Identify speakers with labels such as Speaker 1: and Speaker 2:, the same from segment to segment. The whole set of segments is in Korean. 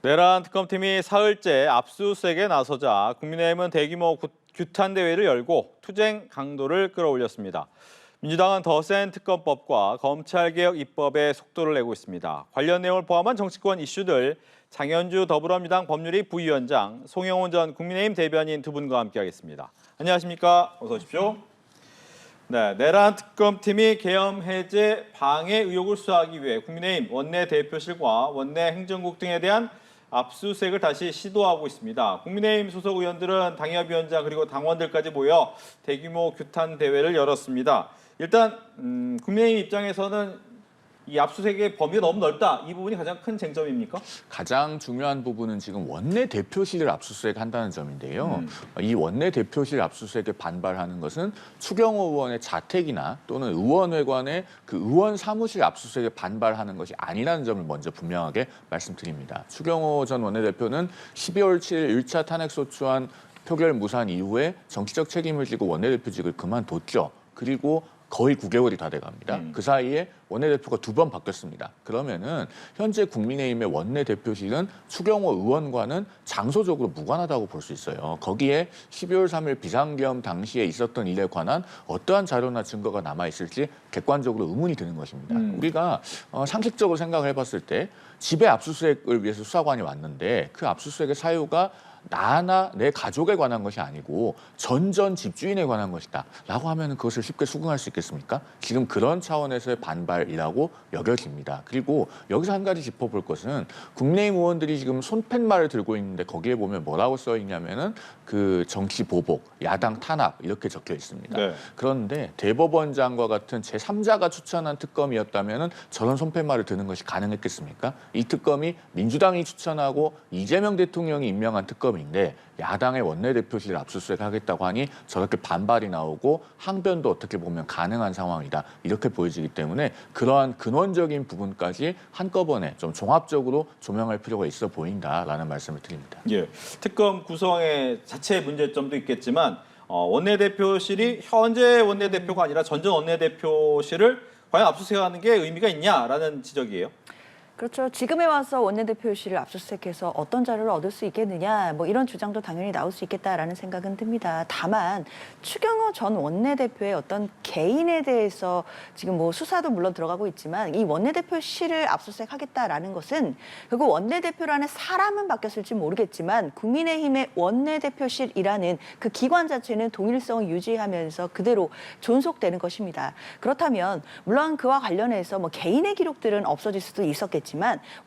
Speaker 1: 내란 특검팀이 사흘째 압수수색에 나서자 국민의힘은 대규모 규탄 대회를 열고 투쟁 강도를 끌어올렸습니다. 민주당은 더 센 특검법과 검찰개혁 입법에 속도를 내고 있습니다. 관련 내용을 포함한 정치권 이슈들 장현주 더불어민주당 법률위 부위원장, 송영온 전 국민의힘 대변인 두 분과 함께하겠습니다. 안녕하십니까? 어서 오십시오. 네, 내란 특검팀이 계엄 해제 방해 의혹을 수사하기 위해 국민의힘 원내대표실과 원내 행정국 등에 대한 압수수색을 다시 시도하고 있습니다. 국민의힘 소속 의원들은 당협위원장 그리고 당원들까지 모여 대규모 규탄 대회를 열었습니다. 일단 국민의힘 입장에서는 이 압수수색의 범위가 너무 넓다. 이 부분이 가장 큰 쟁점입니까?
Speaker 2: 가장 중요한 부분은 지금 원내대표실을 압수수색한다는 점인데요. 이 원내대표실 압수수색에 반발하는 것은 추경호 의원의 자택이나 또는 의원회관의 그 의원 사무실 압수수색에 반발하는 것이 아니라는 점을 먼저 분명하게 말씀드립니다. 추경호 전 원내대표는 12월 7일 1차 탄핵소추안 표결 무산 이후에 정치적 책임을 지고 원내대표직을 그만뒀죠. 그리고 거의 9개월이 다 돼갑니다. 그 사이에 원내대표가 2번 바뀌었습니다. 그러면은 현재 국민의힘의 원내대표실은 추경호 의원과는 장소적으로 무관하다고 볼 수 있어요. 거기에 12월 3일 비상계엄 당시에 있었던 일에 관한 어떠한 자료나 증거가 남아있을지 객관적으로 의문이 드는 것입니다. 우리가 상식적으로 생각을 해봤을 때 집에 압수수색을 위해서 수사관이 왔는데 그 압수수색의 사유가 나나 내 가족에 관한 것이 아니고 전 집주인에 관한 것이다 라고 하면 그것을 쉽게 수긍할 수 있겠습니까? 지금 그런 차원에서의 반발이라고 여겨집니다. 그리고 여기서 한 가지 짚어볼 것은 국민의힘 의원들이 지금 손팻말을 들고 있는데 거기에 보면 뭐라고 써 있냐면은 그 정치 보복, 야당 탄압 이렇게 적혀 있습니다.
Speaker 1: 네.
Speaker 2: 그런데 대법원장과 같은 제3자가 추천한 특검이었다면은 저런 손팻말을 드는 것이 가능했겠습니까? 이 특검이 민주당이 추천하고 이재명 대통령이 임명한 특검인데 야당의 원내대표실 압수수색하겠다고 하니 저렇게 반발이 나오고 항변도 어떻게 보면 가능한 상황이다. 이렇게 보여지기 때문에 그러한 근원적인 부분까지 한꺼번에 좀 종합적으로 조명할 필요가 있어 보인다라는 말씀을 드립니다.
Speaker 1: 예, 특검 구성의 자체의 문제점도 있겠지만 원내대표실이 현재 원내대표가 아니라 전 원내대표실을 과연 압수수색하는 게 의미가 있냐라는 지적이에요.
Speaker 3: 그렇죠. 지금에 와서 원내대표실을 압수수색해서 어떤 자료를 얻을 수 있겠느냐, 뭐 이런 주장도 당연히 나올 수 있겠다라는 생각은 듭니다. 다만 추경호 전 원내대표의 어떤 개인에 대해서 지금 뭐 수사도 물론 들어가고 있지만 이 원내대표실을 압수수색하겠다라는 것은 결국 원내대표라는 사람은 바뀌었을지 모르겠지만 국민의힘의 원내대표실이라는 그 기관 자체는 동일성을 유지하면서 그대로 존속되는 것입니다. 그렇다면 물론 그와 관련해서 뭐 개인의 기록들은 없어질 수도 있었겠지만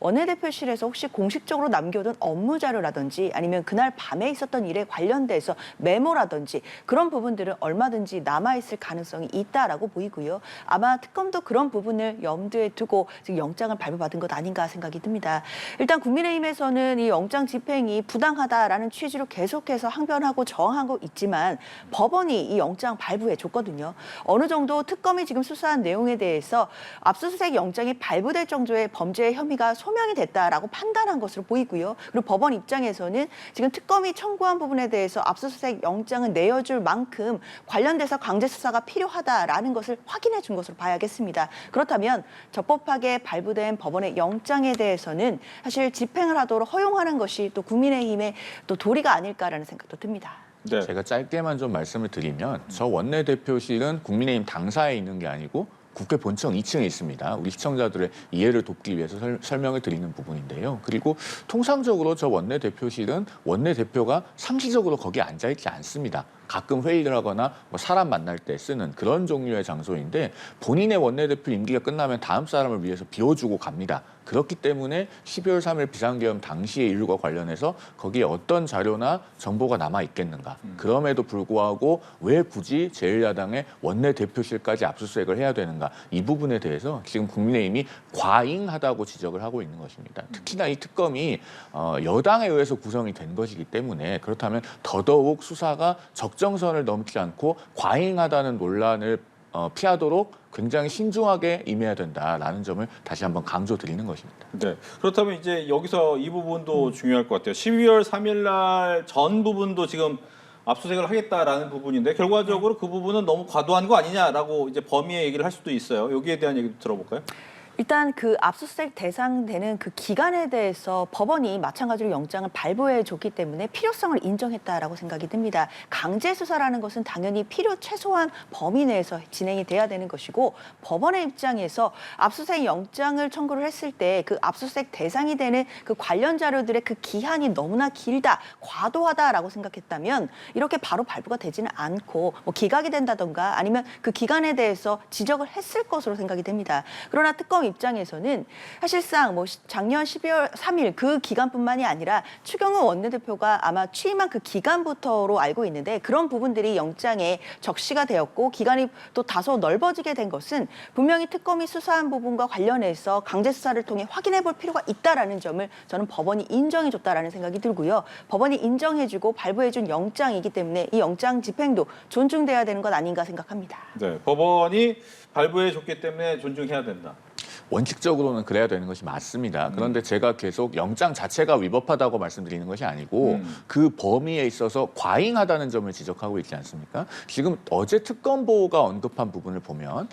Speaker 3: 원내대표실에서 혹시 공식적으로 남겨둔 업무 자료라든지 아니면 그날 밤에 있었던 일에 관련돼서 메모라든지 그런 부분들은 얼마든지 남아있을 가능성이 있다라고 보이고요. 아마 특검도 그런 부분을 염두에 두고 지금 영장을 발부받은 것 아닌가 생각이 듭니다. 일단 국민의힘에서는 이 영장 집행이 부당하다라는 취지로 계속해서 항변하고 저항하고 있지만 법원이 이 영장 발부해 줬거든요. 어느 정도 특검이 지금 수사한 내용에 대해서 압수수색 영장이 발부될 정도의 범죄 혐의가 소명이 됐다라고 판단한 것으로 보이고요. 그리고 법원 입장에서는 지금 특검이 청구한 부분에 대해서 압수수색 영장을 내어줄 만큼 관련돼서 강제 수사가 필요하다라는 것을 확인해 준 것으로 봐야겠습니다. 그렇다면 적법하게 발부된 법원의 영장에 대해서는 사실 집행을 하도록 허용하는 것이 또 국민의힘의 또 도리가 아닐까라는 생각도 듭니다.
Speaker 1: 네.
Speaker 2: 제가 짧게만 좀 말씀을 드리면 저 원내대표실은 국민의힘 당사에 있는 게 아니고 국회 본청 2층에 있습니다. 우리 시청자들의 이해를 돕기 위해서 설명을 드리는 부분인데요. 그리고 통상적으로 저 원내대표실은 원내대표가 상시적으로 거기에 앉아있지 않습니다. 가끔 회의를 하거나 뭐 사람 만날 때 쓰는 그런 종류의 장소인데 본인의 원내대표 임기가 끝나면 다음 사람을 위해서 비워주고 갑니다. 그렇기 때문에 12월 3일 비상계엄 당시의 일과 관련해서 거기에 어떤 자료나 정보가 남아있겠는가. 그럼에도 불구하고 왜 굳이 제1야당의 원내대표실까지 압수수색을 해야 되는가. 이 부분에 대해서 지금 국민의힘이 과잉하다고 지적을 하고 있는 것입니다. 특히나 이 특검이 여당에 의해서 구성이 된 것이기 때문에 그렇다면 더더욱 수사가 적정선을 넘지 않고 과잉하다는 논란을 피하도록 굉장히 신중하게 임해야 된다라는 점을 다시 한번 강조드리는 것입니다.
Speaker 1: 네. 그렇다면 이제 여기서 이 부분도 중요할 것 같아요. 12월 3일 날 전 부분도 지금 압수수색을 하겠다라는 부분인데 결과적으로 그 부분은 너무 과도한 거 아니냐라고 이제 범위의 얘기를 할 수도 있어요. 여기에 대한 얘기도 들어볼까요?
Speaker 3: 일단 그 압수수색 대상되는 그 기간에 대해서 법원이 마찬가지로 영장을 발부해 줬기 때문에 필요성을 인정했다라고 생각이 듭니다. 강제 수사라는 것은 당연히 필요 최소한 범위 내에서 진행이 돼야 되는 것이고 법원의 입장에서 압수수색 영장을 청구를 했을 때 그 압수수색 대상이 되는 그 관련 자료들의 그 기한이 너무나 길다, 과도하다라고 생각했다면 이렇게 바로 발부가 되지는 않고 뭐 기각이 된다던가 아니면 그 기간에 대해서 지적을 했을 것으로 생각이 됩니다. 그러나 특검 입장에서는 사실상 뭐 작년 12월 3일 그 기간뿐만이 아니라 추경호 원내대표가 아마 취임한 그 기간부터로 알고 있는데 그런 부분들이 영장에 적시가 되었고 기간이 또 다소 넓어지게 된 것은 분명히 특검이 수사한 부분과 관련해서 강제 수사를 통해 확인해 볼 필요가 있다라는 점을 저는 법원이 인정해 줬다라는 생각이 들고요. 법원이 인정해 주고 발부해 준 영장이기 때문에 이 영장 집행도 존중돼야 되는 것 아닌가 생각합니다.
Speaker 1: 네, 법원이 발부해 줬기 때문에 존중해야 된다.
Speaker 2: 원칙적으로는 그래야 되는 것이 맞습니다. 그런데 제가 계속 영장 자체가 위법하다고 말씀드리는 것이 아니고 그 범위에 있어서 과잉하다는 점을 지적하고 있지 않습니까? 지금 어제 특검보가 언급한 부분을 보면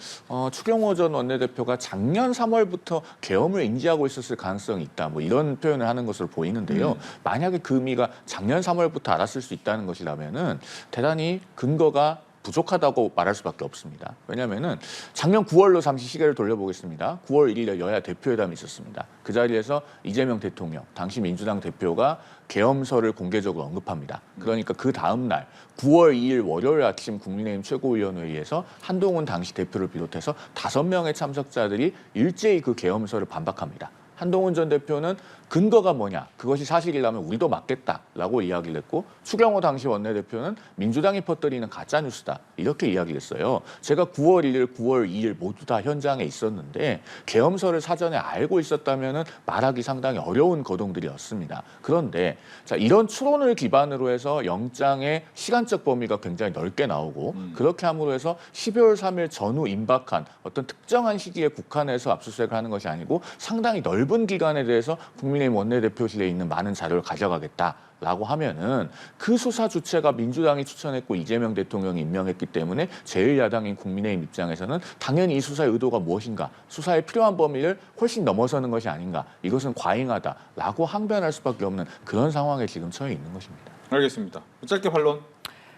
Speaker 2: 추경호 전 원내대표가 작년 3월부터 계엄을 인지하고 있었을 가능성이 있다. 뭐 이런 표현을 하는 것으로 보이는데요. 만약에 그 의미가 작년 3월부터 알았을 수 있다는 것이라면은 대단히 근거가 부족하다고 말할 수밖에 없습니다. 왜냐하면은 작년 9월로 잠시 시계를 돌려보겠습니다. 9월 1일에 여야 대표회담이 있었습니다. 그 자리에서 이재명 대통령, 당시 민주당 대표가 계엄설을 공개적으로 언급합니다. 그러니까 그 다음 날 9월 2일 월요일 아침 국민의힘 최고위원회의에서 한동훈 당시 대표를 비롯해서 5명의 참석자들이 일제히 그 계엄설을 반박합니다. 한동훈 전 대표는 근거가 뭐냐, 그것이 사실이라면 우리도 맞겠다라고 이야기를 했고 추경호 당시 원내대표는 민주당이 퍼뜨리는 가짜뉴스다 이렇게 이야기를 했어요. 제가 9월 1일, 9월 2일 모두 다 현장에 있었는데 계엄설을 사전에 알고 있었다면 말하기 상당히 어려운 거동들이었습니다. 그런데 자, 이런 추론을 기반으로 해서 영장의 시간적 범위가 굉장히 넓게 나오고 그렇게 함으로 해서 12월 3일 전후 임박한 어떤 특정한 시기에 국한해서 압수수색을 하는 것이 아니고 상당히 넓은 기간에 대해서 국민의힘 원내대표실에 있는 많은 자료를 가져가겠다라고 하면은 그 수사 주체가 민주당이 추천했고 이재명 대통령이 임명했기 때문에 제1야당인 국민의힘 입장에서는 당연히 이 수사의 의도가 무엇인가, 수사에 필요한 범위를 훨씬 넘어서는 것이 아닌가, 이것은 과잉하다라고 항변할 수밖에 없는 그런 상황에 지금 처해 있는 것입니다.
Speaker 1: 알겠습니다. 짧게 반론.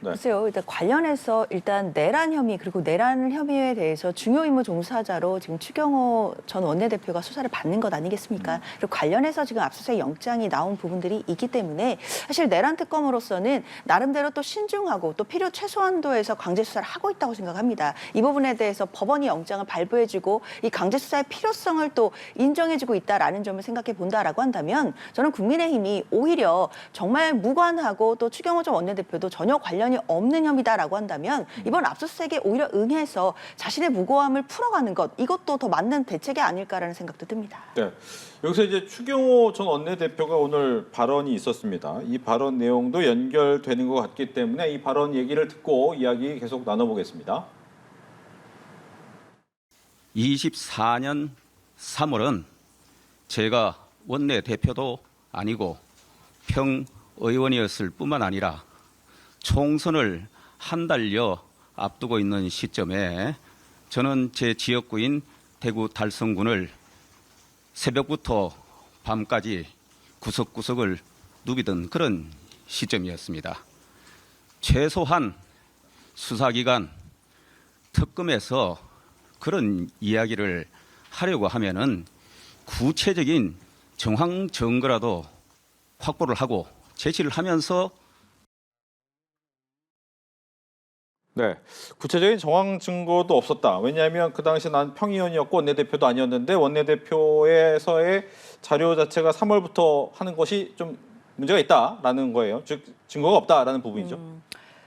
Speaker 1: 네.
Speaker 3: 글쎄요, 일단 관련해서 일단 내란 혐의 그리고 내란 혐의에 대해서 중요 임무 종사자로 지금 추경호 전 원내대표가 수사를 받는 것 아니겠습니까? 그리고 관련해서 지금 압수수색 영장이 나온 부분들이 있기 때문에 사실 내란 특검으로서는 나름대로 또 신중하고 또 필요 최소한도에서 강제 수사를 하고 있다고 생각합니다. 이 부분에 대해서 법원이 영장을 발부해주고 이 강제 수사의 필요성을 또 인정해주고 있다라는 점을 생각해 본다라고 한다면 저는 국민의힘이 오히려 정말 무관하고 또 추경호 전 원내대표도 전혀 관련이 없는 혐의다라고 한다면 이번 압수수색에 오히려 응해서 자신의 무고함을 풀어가는 것, 이것도 더 맞는 대책이 아닐까라는 생각도 듭니다.
Speaker 1: 네. 여기서 이제 추경호 전 원내대표가 오늘 발언이 있었습니다. 이 발언 내용도 연결되는 것 같기 때문에 이 발언 얘기를 듣고 이야기 계속 나눠보겠습니다.
Speaker 4: 24년 3월은 제가 원내대표도 아니고 평의원이었을 뿐만 아니라 총선을 한 달여 앞두고 있는 시점에 저는 제 지역구인 대구 달성군을 새벽부터 밤까지 구석구석을 누비던 그런 시점이었습니다. 최소한 수사기관 특검에서 그런 이야기를 하려고 하면은 구체적인 정황 증거라도 확보를 하고 제시를 하면서
Speaker 1: 네, 구체적인 정황 증거도 없었다. 왜냐하면 그 당시 난 평의원이었고 원내대표도 아니었는데 원내대표에서의 자료 자체가 3월부터 하는 것이 좀 문제가 있다라는 거예요. 즉 증거가 없다라는 부분이죠.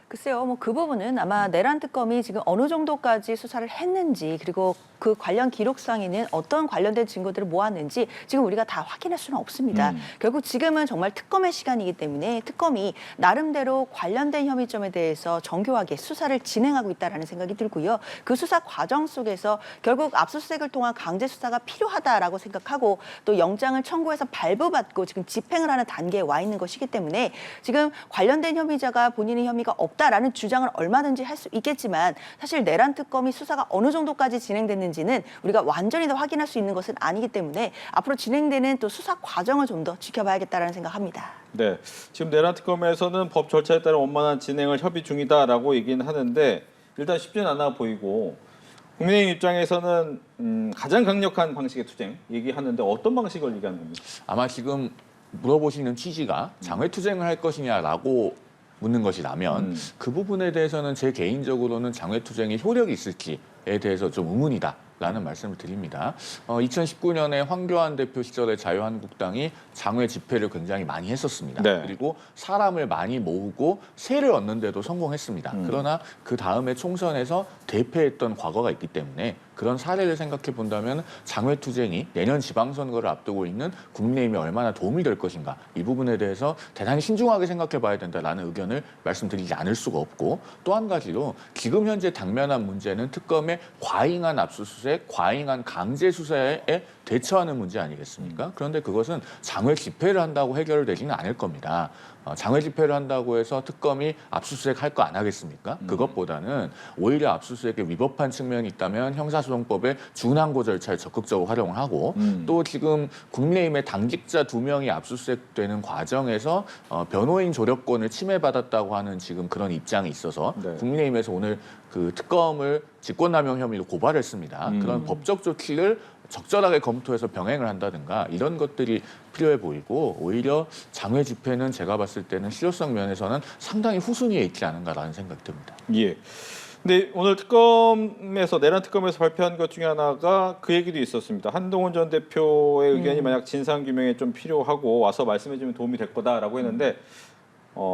Speaker 3: 글쎄요, 뭐 그 부분은 아마 내란 특검이 지금 어느 정도까지 수사를 했는지 그리고 그 관련 기록상에는 어떤 관련된 증거들을 모았는지 지금 우리가 다 확인할 수는 없습니다. 결국 지금은 정말 특검의 시간이기 때문에 특검이 나름대로 관련된 혐의점에 대해서 정교하게 수사를 진행하고 있다는 생각이 들고요. 그 수사 과정 속에서 결국 압수수색을 통한 강제 수사가 필요하다라고 생각하고 또 영장을 청구해서 발부받고 지금 집행을 하는 단계에 와 있는 것이기 때문에 지금 관련된 혐의자가 본인의 혐의가 없다라는 주장을 얼마든지 할 수 있겠지만 사실 내란 특검이 수사가 어느 정도까지 진행됐는지 있는지는 우리가 완전히 다 확인할 수 있는 것은 아니기 때문에 앞으로 진행되는 또 수사 과정을 좀 더 지켜봐야겠다라는 생각합니다.
Speaker 1: 네, 지금 내란 특검에서는 법 절차에 따른 원만한 진행을 협의 중이다라고 얘기는 하는데 일단 쉽지는 않아 보이고 국민의힘 입장에서는 가장 강력한 방식의 투쟁 얘기하는데 어떤 방식을 얘기하는 겁니까?
Speaker 2: 아마 지금 물어보시는 취지가 장외투쟁을 할 것이냐라고 묻는 것이라면 그 부분에 대해서는 제 개인적으로는 장외투쟁이 효력이 있을지에 대해서 좀 의문이다라는 말씀을 드립니다. 2019년에 황교안 대표 시절에 자유한국당이 장외 집회를 굉장히 많이 했었습니다.
Speaker 1: 네.
Speaker 2: 그리고 사람을 많이 모으고 세를 얻는 데도 성공했습니다. 그러나 그 다음에 총선에서 대패했던 과거가 있기 때문에 그런 사례를 생각해 본다면 장외투쟁이 내년 지방선거를 앞두고 있는 국민의힘에 얼마나 도움이 될 것인가 이 부분에 대해서 대단히 신중하게 생각해 봐야 된다라는 의견을 말씀드리지 않을 수가 없고 또 한 가지로 지금 현재 당면한 문제는 특검의 과잉한 압수수색, 과잉한 강제 수사에 대처하는 문제 아니겠습니까? 그런데 그것은 장외 집회를 한다고 해결되지는 않을 겁니다. 장외 집회를 한다고 해서 특검이 압수수색 할 거 안 하겠습니까? 그것보다는 오히려 압수수색에 위법한 측면이 있다면 형사소송법의 준항고 절차를 적극적으로 활용을 하고 또 지금 국민의힘의 당직자 2명이 압수수색되는 과정에서 변호인 조력권을 침해받았다고 하는 지금 그런 입장이 있어서
Speaker 1: 네.
Speaker 2: 국민의힘에서 오늘 그 특검을 직권남용 혐의로 고발했습니다. 그런 법적 조치를 적절하게 검토해서 병행을 한다든가 이런 것들이 필요해 보이고 오히려 장외 집회는 제가 봤을 때는 실효성 면에서는 상당히 후순위에 있지 않은가라는 생각이 듭니다.
Speaker 1: 예. 근데 오늘 특검에서 내란 특검에서 발표한 것 중에 하나가 그 얘기도 있었습니다. 한동훈 전 대표의 의견이 만약 진상 규명에 좀 필요하고 와서 말씀해주면 도움이 될 거다라고 했는데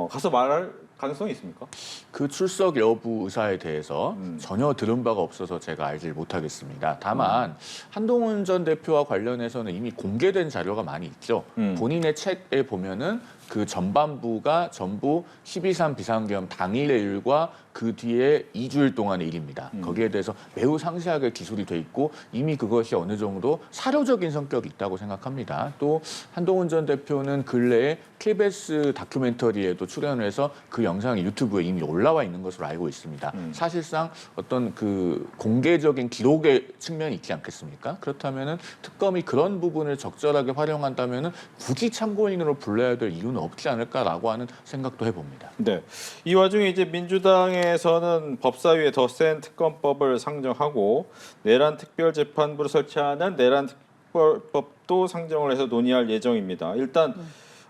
Speaker 1: 가서 말할 가능성이 있습니까?
Speaker 2: 그 출석 여부 의사에 대해서 전혀 들은 바가 없어서 제가 알지 못하겠습니다. 다만 한동훈 전 대표와 관련해서는 이미 공개된 자료가 많이 있죠. 본인의 책에 보면은 그 전반부가 전부 12.3 비상계엄 당일의 일과 그 뒤에 2주일 동안의 일입니다. 거기에 대해서 매우 상세하게 기술이 돼 있고 이미 그것이 어느 정도 사료적인 성격이 있다고 생각합니다. 또 한동훈 전 대표는 근래에 KBS 다큐멘터리에도 출연을 해서 그 영상이 유튜브에 이미 올라와 있는 것으로 알고 있습니다. 사실상 어떤 그 공개적인 기록의 측면이 있지 않겠습니까? 그렇다면은 특검이 그런 부분을 적절하게 활용한다면은 굳이 참고인으로 불러야 될 이유는 없지 않을까라고 하는 생각도 해봅니다.
Speaker 1: 네. 이 와중에 이제 민주당에서는 법사위에 더 센 특검법을 상정하고 내란 특별재판부를 설치하는 내란 특별법도 상정을 해서 논의할 예정입니다. 일단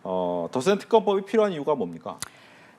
Speaker 1: 더 센 특검법이 필요한 이유가 뭡니까?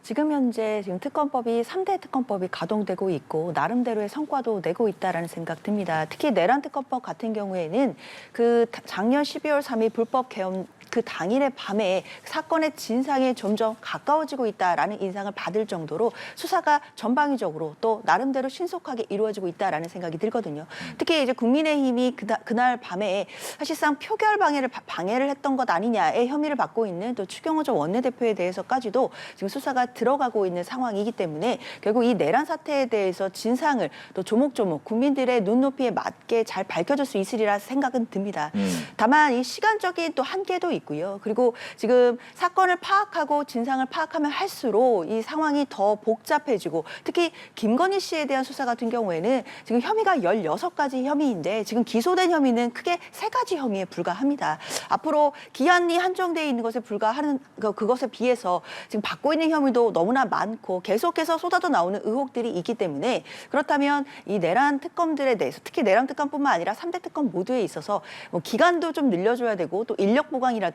Speaker 3: 지금 현재 특검법이 3대 특검법이 가동되고 있고 나름대로의 성과도 내고 있다라는 생각 듭니다. 특히 내란 특검법 같은 경우에는 그 작년 12월 3일 불법 계엄 그 당일의 밤에 사건의 진상에 점점 가까워지고 있다라는 인상을 받을 정도로 수사가 전방위적으로 또 나름대로 신속하게 이루어지고 있다라는 생각이 들거든요. 특히 이제 국민의힘이 그날 밤에 사실상 표결 방해를 했던 것 아니냐의 혐의를 받고 있는 또 추경호 전 원내대표에 대해서까지도 지금 수사가 들어가고 있는 상황이기 때문에 결국 이 내란 사태에 대해서 진상을 또 조목조목 국민들의 눈높이에 맞게 잘 밝혀줄 수 있으리라 생각은 듭니다. 다만 이 시간적인 또 한계도 있고요. 그리고 지금 사건을 파악하고 진상을 파악하면 할수록 이 상황이 더 복잡해지고 특히 김건희 씨에 대한 수사 같은 경우에는 지금 혐의가 16가지 혐의인데 지금 기소된 혐의는 크게 3가지 혐의에 불과합니다. 앞으로 기한이 한정되어 있는 것에 불과하는 그것에 비해서 지금 받고 있는 혐의도 너무나 많고 계속해서 쏟아져 나오는 의혹들이 있기 때문에 그렇다면 이 내란 특검들에 대해서 특히 내란 특검뿐만 아니라 3대 특검 모두에 있어서 뭐 기간도 좀 늘려줘야 되고 또 인력 보강이라든지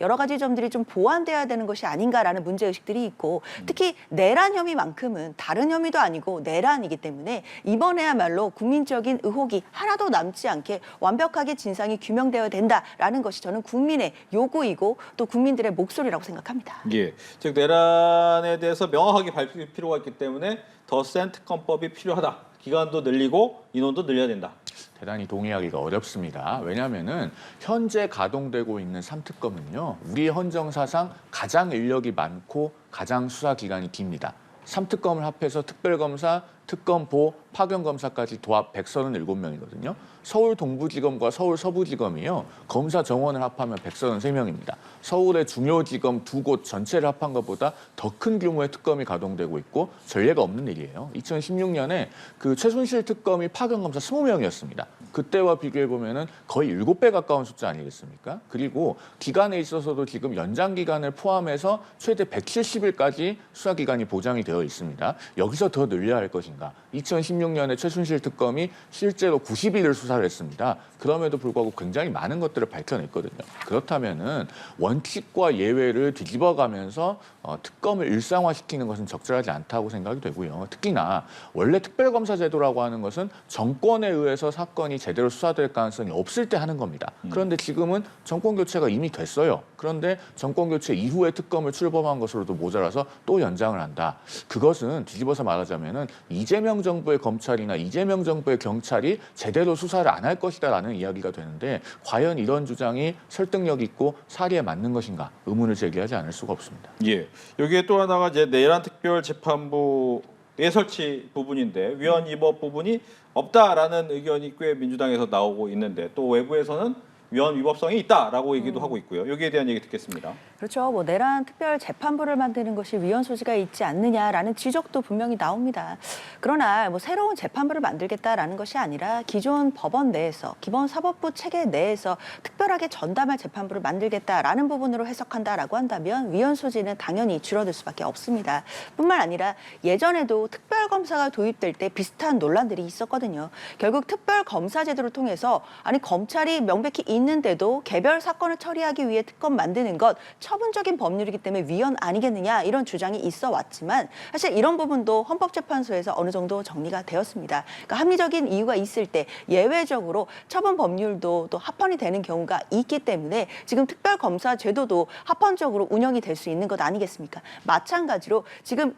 Speaker 3: 여러 가지 점들이 좀 보완돼야 되는 것이 아닌가라는 문제의식들이 있고 특히 내란 혐의만큼은 다른 혐의도 아니고 내란이기 때문에 이번에야말로 국민적인 의혹이 하나도 남지 않게 완벽하게 진상이 규명되어야 된다라는 것이 저는 국민의 요구이고 또 국민들의 목소리라고 생각합니다.
Speaker 1: 예. 즉 내란에 대해서 명확하게 밝힐 필요가 있기 때문에 더 센 특검법이 필요하다. 기간도 늘리고 인원도 늘려야 된다.
Speaker 2: 대단히 동의하기가 어렵습니다. 왜냐하면은 현재 가동되고 있는 3특검은요. 우리 헌정사상 가장 인력이 많고 가장 수사 기간이 깁니다. 3특검을 합해서 특별검사, 특검보, 파견검사까지 도합 137명이거든요. 서울 동부지검과 서울 서부지검이요. 검사 정원을 합하면 133명입니다. 서울의 중요지검 2곳 전체를 합한 것보다 더 큰 규모의 특검이 가동되고 있고 전례가 없는 일이에요. 2016년에 그 최순실 특검이 파견검사 20명이었습니다. 그때와 비교해 보면은 거의 7배 가까운 숫자 아니겠습니까? 그리고 기간에 있어서도 지금 연장 기간을 포함해서 최대 170일까지 수사 기간이 보장이 되어 있습니다. 여기서 더 늘려야 할 것인가? 2016년에 최순실 특검이 실제로 90일을 수사를 했습니다. 그럼에도 불구하고 굉장히 많은 것들을 밝혀냈거든요. 그렇다면은 원칙과 예외를 뒤집어가면서 특검을 일상화시키는 것은 적절하지 않다고 생각이 되고요. 특히나 원래 특별검사 제도라고 하는 것은 정권에 의해서 사건이 제대로 수사될 가능성이 없을 때 하는 겁니다. 그런데 지금은 정권 교체가 이미 됐어요. 그런데 정권 교체 이후에 특검을 출범한 것으로도 모자라서 또 연장을 한다. 그것은 뒤집어서 말하자면은 이재명 정부의 검찰이나 이재명 정부의 경찰이 제대로 수사를 안 할 것이다라는 이야기가 되는데 과연 이런 주장이 설득력 있고 사리에 맞는 것인가 의문을 제기하지 않을 수가 없습니다.
Speaker 1: 예. 여기에 또 하나가 이제 내란 특별재판부의 설치 부분인데 위헌 위법 부분이 없다라는 의견이 꽤 민주당에서 나오고 있는데 또 외부에서는 위헌 위법성이 있다라고 얘기도 하고 있고요. 여기에 대한 얘기 듣겠습니다.
Speaker 3: 그렇죠. 뭐 내란 특별 재판부를 만드는 것이 위헌 소지가 있지 않느냐라는 지적도 분명히 나옵니다. 그러나 뭐 새로운 재판부를 만들겠다라는 것이 아니라 기존 법원 내에서 기본 사법부 체계 내에서 특별하게 전담할 재판부를 만들겠다라는 부분으로 해석한다라고 한다면 위헌 소지는 당연히 줄어들 수밖에 없습니다. 뿐만 아니라 예전에도 특별검사가 도입될 때 비슷한 논란들이 있었거든요. 결국 특별검사 제도를 통해서 아니 검찰이 명백히 있는데도 개별 사건을 처리하기 위해 특검 만드는 것 처분적인 법률이기 때문에 위헌 아니겠느냐 이런 주장이 있어 왔지만 사실 이런 부분도 헌법재판소에서 어느 정도 정리가 되었습니다. 그러니까 합리적인 이유가 있을 때 예외적으로 처분 법률도 또 합헌이 되는 경우가 있기 때문에 지금 특별검사 제도도 합헌적으로 운영이 될 수 있는 것 아니겠습니까? 마찬가지로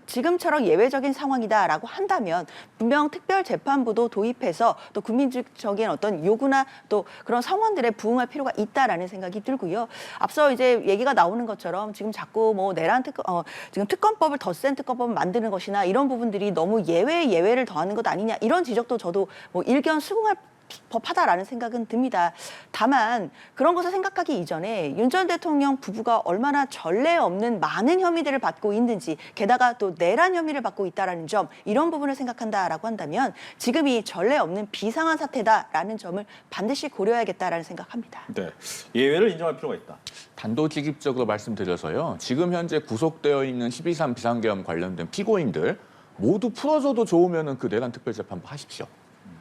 Speaker 3: 지금처럼 예외적인 상황이다라고 한다면 분명 특별재판부도 도입해서 또 국민적인 어떤 요구나 또 그런 성원들에 부응할 필요가 있다라는 생각이 들고요. 앞서 이제 얘기가 나오는 것처럼 지금 자꾸 뭐 지금 특검법을 더 센 특검법을 만드는 것이나 이런 부분들이 너무 예외를 더하는 것 아니냐 이런 지적도 저도 뭐 일견 수긍할 법하다라는 생각은 듭니다. 다만 그런 것을 생각하기 이전에 윤 전 대통령 부부가 얼마나 전례 없는 많은 혐의들을 받고 있는지 게다가 또 내란 혐의를 받고 있다라는 점 이런 부분을 생각한다라고 한다면 지금이 전례 없는 비상한 사태다라는 점을 반드시 고려해야겠다라는 생각합니다.
Speaker 1: 네. 예외를 인정할 필요가 있다.
Speaker 2: 단도직입적으로 말씀드려서요. 지금 현재 구속되어 있는 12.3 비상계엄 관련된 피고인들 모두 풀어줘도 좋으면은 그 내란 특별재판부 하십시오.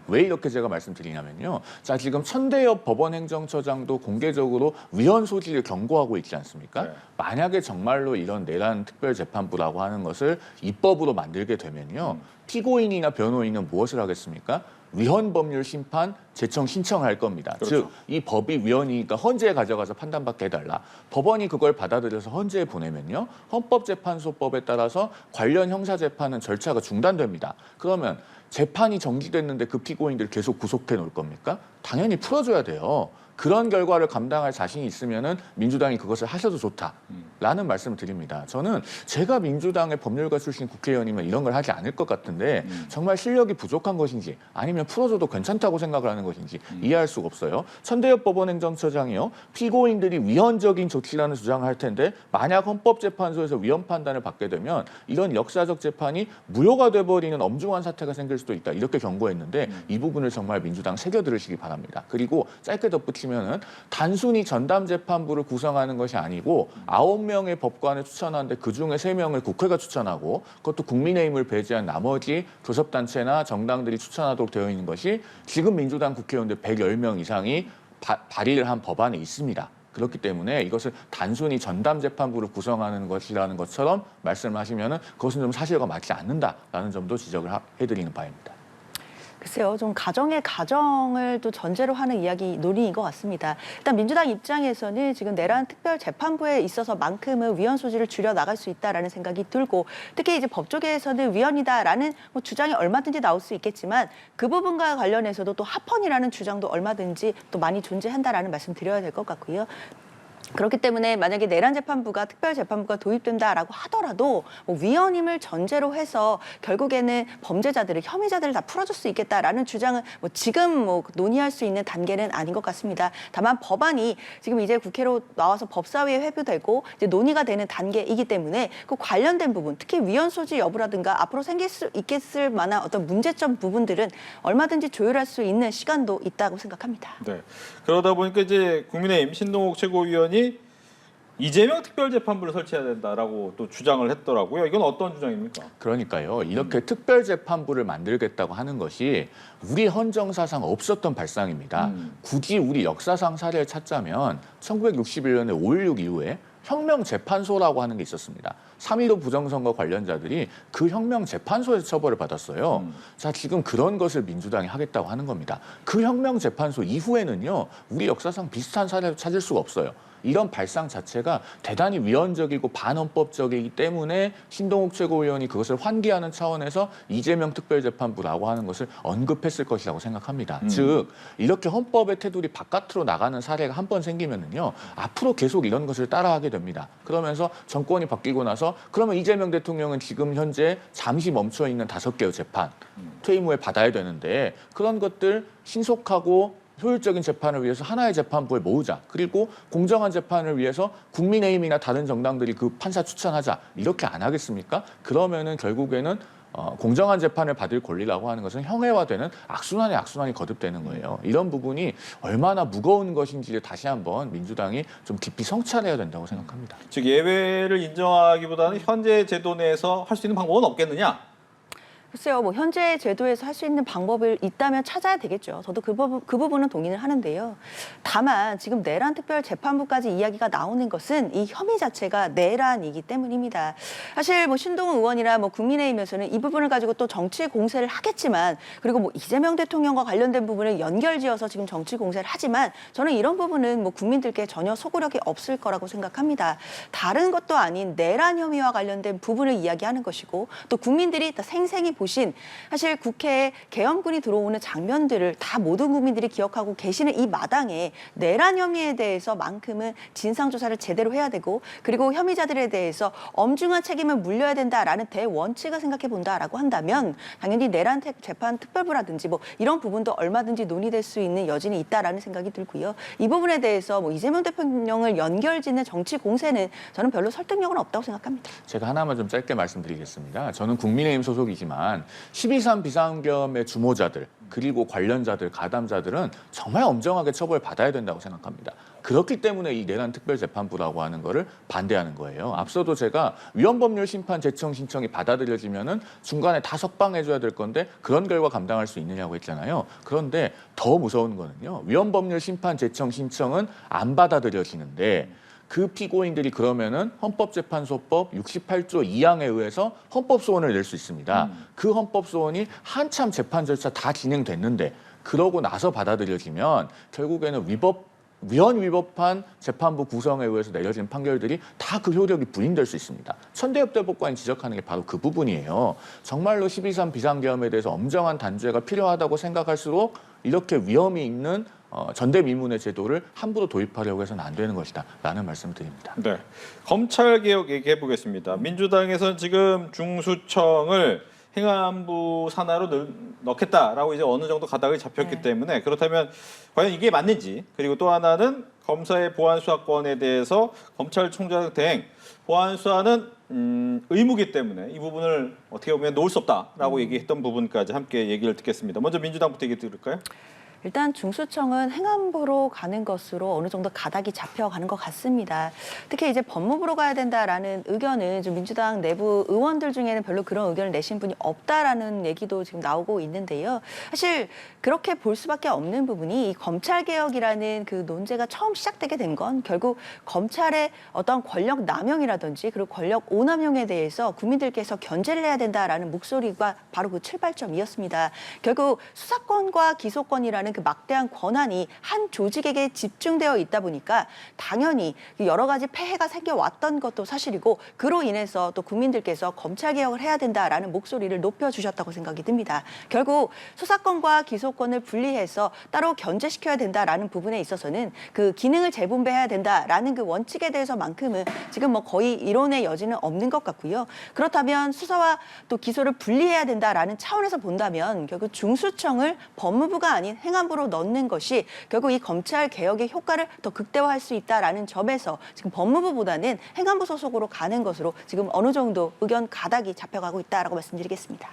Speaker 2: 왜 이렇게 제가 말씀드리냐면요. 자, 지금 천대엽 법원행정처장도 공개적으로 위헌 소지를 경고하고 있지 않습니까?
Speaker 1: 네.
Speaker 2: 만약에 정말로 이런 내란 특별재판부라고 하는 것을 입법으로 만들게 되면요. 피고인이나 변호인은 무엇을 하겠습니까? 위헌 법률 심판 재청 신청할 겁니다.
Speaker 1: 그렇죠.
Speaker 2: 즉, 이 법이 위헌이니까 헌재에 가져가서 판단받게 해달라. 법원이 그걸 받아들여서 헌재에 보내면요. 헌법재판소법에 따라서 관련 형사재판은 절차가 중단됩니다. 그러면 재판이 정지됐는데 그 피고인들 계속 구속해 놓을 겁니까? 당연히 풀어줘야 돼요. 그런 결과를 감당할 자신이 있으면은 민주당이 그것을 하셔도 좋다라는 말씀을 드립니다. 저는 제가 민주당의 법률가 출신 국회의원이면 이런 걸 하지 않을 것 같은데 정말 실력이 부족한 것인지 아니면 풀어줘도 괜찮다고 생각을 하는 것인지 이해할 수가 없어요. 천대엽 법원행정처장이요. 피고인들이 위헌적인 조치라는 주장을 할 텐데 만약 헌법재판소에서 위헌 판단을 받게 되면 이런 역사적 재판이 무효가 돼버리는 엄중한 사태가 생길 수도 있다. 이렇게 경고했는데 이 부분을 정말 민주당 새겨들으시기 바랍니다. 그리고 짧게 덧붙이면은 단순히 전담재판부를 구성하는 것이 아니고 9명의 법관을 추천하는데 그중에 3명을 국회가 추천하고 그것도 국민의힘을 배제한 나머지 교섭단체나 정당들이 추천하도록 되어 있는 것이 지금 민주당 국회의원들 110명 이상이 발의를 한 법안에 있습니다. 그렇기 때문에 이것을 단순히 전담재판부를 구성하는 것이라는 것처럼 말씀하시면은 그것은 좀 사실과 맞지 않는다라는 점도 지적을 해드리는 바입니다.
Speaker 3: 글쎄요, 좀 가정을 또 전제로 하는 논의인 것 같습니다. 일단 민주당 입장에서는 지금 내란 특별재판부에 있어서만큼은 위헌 소지를 줄여 나갈 수 있다라는 생각이 들고 특히 이제 법조계에서는 위헌이다라는 뭐 주장이 얼마든지 나올 수 있겠지만 그 부분과 관련해서도 또 합헌이라는 주장도 얼마든지 또 많이 존재한다라는 말씀 드려야 될 것 같고요. 그렇기 때문에 만약에 내란 재판부가 특별 재판부가 도입된다라고 하더라도 뭐 위헌임을 전제로 해서 결국에는 범죄자들을 혐의자들을 다 풀어줄 수 있겠다라는 주장은 뭐 지금 뭐 논의할 수 있는 단계는 아닌 것 같습니다. 다만 법안이 지금 이제 국회로 나와서 법사위에 회부되고 이제 논의가 되는 단계이기 때문에 그 관련된 부분, 특히 위헌 소지 여부라든가 앞으로 생길 수 있겠을 만한 어떤 문제점 부분들은 얼마든지 조율할 수 있는 시간도 있다고 생각합니다.
Speaker 1: 네. 그러다 보니까 이제 국민의힘 신동욱 최고위원이 이재명 특별재판부를 설치해야 된다라고 또 주장을 했더라고요. 이건 어떤 주장입니까?
Speaker 2: 그러니까요. 이렇게 특별재판부를 만들겠다고 하는 것이 우리 헌정사상 없었던 발상입니다. 굳이 우리 역사상 사례를 찾자면 1961년에 5.16 이후에 혁명재판소라고 하는 게 있었습니다. 3.15 부정선거 관련자들이 그 혁명재판소에서 처벌을 받았어요. 자, 지금 그런 것을 민주당이 하겠다고 하는 겁니다. 그 혁명재판소 이후에는요, 우리 역사상 비슷한 사례를 찾을 수가 없어요. 이런 발상 자체가 대단히 위헌적이고 반헌법적이기 때문에 신동욱 최고위원이 그것을 환기하는 차원에서 이재명 특별재판부라고 하는 것을 언급했을 것이라고 생각합니다. 즉 이렇게 헌법의 테두리 바깥으로 나가는 사례가 한 번 생기면은요, 앞으로 계속 이런 것을 따라하게 됩니다. 그러면서 정권이 바뀌고 나서 그러면 이재명 대통령은 지금 현재 잠시 멈춰 있는 5개의 재판 퇴임 후에 받아야 되는데 그런 것들 신속하고 효율적인 재판을 위해서 하나의 재판부에 모으자. 그리고 공정한 재판을 위해서 국민의힘이나 다른 정당들이 그 판사 추천하자. 이렇게 안 하겠습니까? 그러면은 결국에는 공정한 재판을 받을 권리라고 하는 것은 형해화되는 악순환의 악순환이 거듭되는 거예요. 이런 부분이 얼마나 무거운 것인지를 다시 한번 민주당이 좀 깊이 성찰해야 된다고 생각합니다.
Speaker 1: 즉 예외를 인정하기보다는 현재 제도 내에서 할 수 있는 방법은 없겠느냐?
Speaker 3: 글쎄요, 뭐 현재 제도에서 할 수 있는 방법을 있다면 찾아야 되겠죠. 저도 그 부분은 동의를 하는데요. 다만 지금 내란 특별 재판부까지 이야기가 나오는 것은 이 혐의 자체가 내란이기 때문입니다. 사실 뭐 신동훈 의원이나 뭐 국민의힘에서는 이 부분을 가지고 또 정치 공세를 하겠지만, 그리고 뭐 이재명 대통령과 관련된 부분을 연결지어서 지금 정치 공세를 하지만, 저는 이런 부분은 뭐 국민들께 전혀 소구력이 없을 거라고 생각합니다. 다른 것도 아닌 내란 혐의와 관련된 부분을 이야기하는 것이고, 또 국민들이 다 생생히 보신 사실 국회에 계엄군이 들어오는 장면들을 다 모든 국민들이 기억하고 계시는 이 마당에 내란 혐의에 대해서만큼은 진상조사를 제대로 해야 되고, 그리고 혐의자들에 대해서 엄중한 책임을 물려야 된다라는 대원칙을 생각해 본다라고 한다면 당연히 내란 재판 특별부라든지 뭐 이런 부분도 얼마든지 논의될 수 있는 여진이 있다라는 생각이 들고요. 이 부분에 대해서 뭐 이재명 대통령을 연결짓는 정치 공세는 저는 별로 설득력은 없다고 생각합니다.
Speaker 2: 제가 하나만 좀 짧게 말씀드리겠습니다. 저는 국민의힘 소속이지만 12.3 비상계엄의 주모자들 그리고 관련자들, 가담자들은 정말 엄정하게 처벌받아야 된다고 생각합니다. 그렇기 때문에 이 내란 특별재판부라고 하는 거를 반대하는 거예요. 앞서도 제가 위헌법률 심판 제청 신청이 받아들여지면은 중간에 다 석방해줘야 될 건데 그런 결과 감당할 수 있느냐고 했잖아요. 그런데 더 무서운 거는요. 위헌법률 심판 제청 신청은 안 받아들여지는데 그 피고인들이 그러면은 헌법재판소법 68조 2항에 의해서 헌법소원을 낼 수 있습니다. 그 헌법소원이 한참 재판 절차 다 진행됐는데 그러고 나서 받아들여지면 결국에는 위헌 위법한 재판부 구성에 의해서 내려진 판결들이 다 그 효력이 부인될 수 있습니다. 천대엽대법관이 지적하는 게 바로 그 부분이에요. 정말로 12.3 비상계엄에 대해서 엄정한 단죄가 필요하다고 생각할수록 이렇게 위험이 있는 전대미문의 제도를 함부로 도입하려고 해서는 안 되는 것이다 라는 말씀을 드립니다.
Speaker 1: 네, 검찰개혁 얘기해 보겠습니다. 민주당에서는 지금 중수청을 행안부 산하로 넣겠다라고 이제 어느 정도 가닥이 잡혔기 때문에, 그렇다면 과연 이게 맞는지, 그리고 또 하나는 검사의 보안 수사권에 대해서 검찰총장 대행 보안 수사는 의무기 때문에 이 부분을 어떻게 보면 놓을 수 없다라고 얘기했던 부분까지 함께 얘기를 듣겠습니다. 먼저 민주당부터 얘기 들을까요?
Speaker 3: 일단 중수청은 행안부로 가는 것으로 어느 정도 가닥이 잡혀가는 것 같습니다. 특히 이제 법무부로 가야 된다라는 의견은 좀 민주당 내부 의원들 중에는 별로 그런 의견을 내신 분이 없다라는 얘기도 지금 나오고 있는데요. 사실 그렇게 볼 수밖에 없는 부분이 이 검찰개혁이라는 그 논제가 처음 시작되게 된 건 결국 검찰의 어떤 권력 남용이라든지 그리고 권력 오남용에 대해서 국민들께서 견제를 해야 된다라는 목소리가 바로 그 출발점이었습니다. 결국 수사권과 기소권이라는 그 막대한 권한이 한 조직에게 집중되어 있다 보니까 당연히 여러 가지 폐해가 생겨왔던 것도 사실이고 그로 인해서 또 국민들께서 검찰개혁을 해야 된다라는 목소리를 높여주셨다고 생각이 듭니다. 결국 수사권과 기소권을 분리해서 따로 견제시켜야 된다라는 부분에 있어서는 그 기능을 재분배해야 된다라는 그 원칙에 대해서만큼은 지금 뭐 거의 이론의 여지는 없는 것 같고요. 그렇다면 수사와 또 기소를 분리해야 된다라는 차원에서 본다면 결국 중수청을 법무부가 아닌 행안부로 넣는 것이 결국 이 검찰 개혁의 효과를 더 극대화할 수 있다라는 점에서 지금 법무부보다는 행안부 소속으로 가는 것으로 지금 어느 정도 의견 가닥이 잡혀가고 있다라고 말씀드리겠습니다.